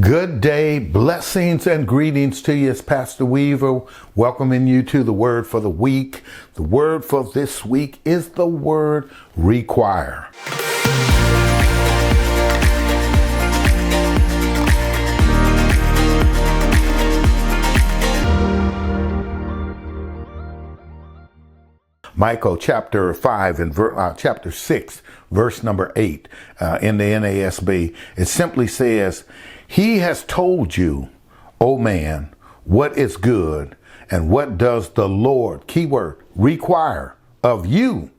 Good day, blessings and greetings to you. It's Pastor Weaver welcoming you to the word for the week. The word for this week is the word require. Micah chapter 5 and chapter 6, verse number 8 in the NASB. It simply says, "He has told you, O man, what is good and what does the Lord," keyword, require of you,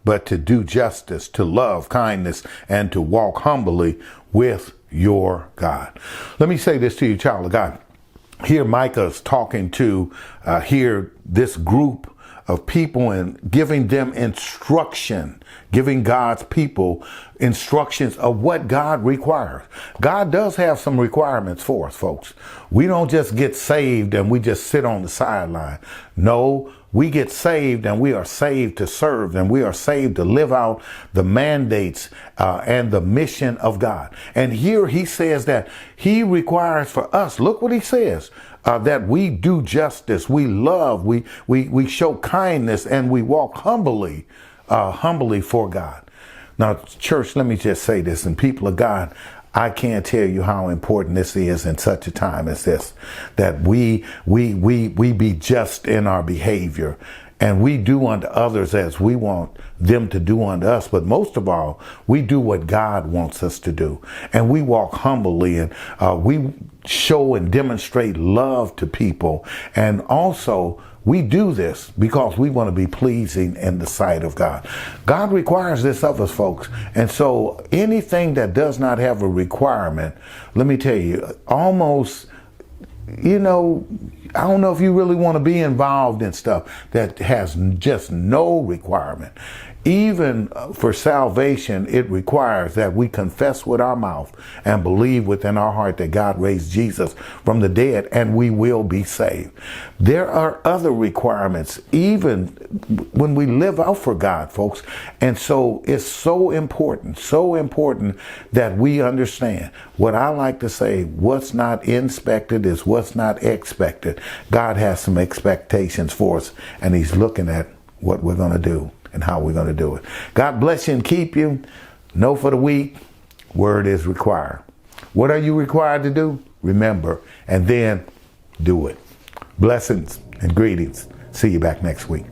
but to do justice, to love kindness, and to walk humbly with your God. Let me say this to you, child of God. Here Micah's talking to this group of people and giving them instruction, giving God's people instructions of what God requires. God does have some requirements for us, folks. We don't just get saved and we just sit on the sideline. No, we get saved and we are saved to serve, and we are saved to live out the mandates and the mission of God. And here he says that he requires for us, look what he says, that we do justice, we love, we show kindness, and we walk humbly for God. Now, church, let me just say this, and people of God, I can't tell you how important this is in such a time as this, that we be just in our behavior, and we do unto others as we want them to do unto us. But most of all, we do what God wants us to do, and we walk humbly, and we show and demonstrate love to people. And also, we do this because we want to be pleasing in the sight of God. God requires this of us, folks. And so anything that does not have a requirement, let me tell you, almost, I don't know if you really want to be involved in stuff that has just no requirement. Even for salvation, it requires that we confess with our mouth and believe within our heart that God raised Jesus from the dead, and we will be saved. There are other requirements, even when we live out for God, folks. And so it's so important that we understand. What I like to say, what's not inspected is what's not expected. God has some expectations for us, and he's looking at what we're going to do and how we're going to do it. God bless you and keep you. Know for the week, word is required. What are you required to do? Remember, and then do it. Blessings and greetings. See you back next week.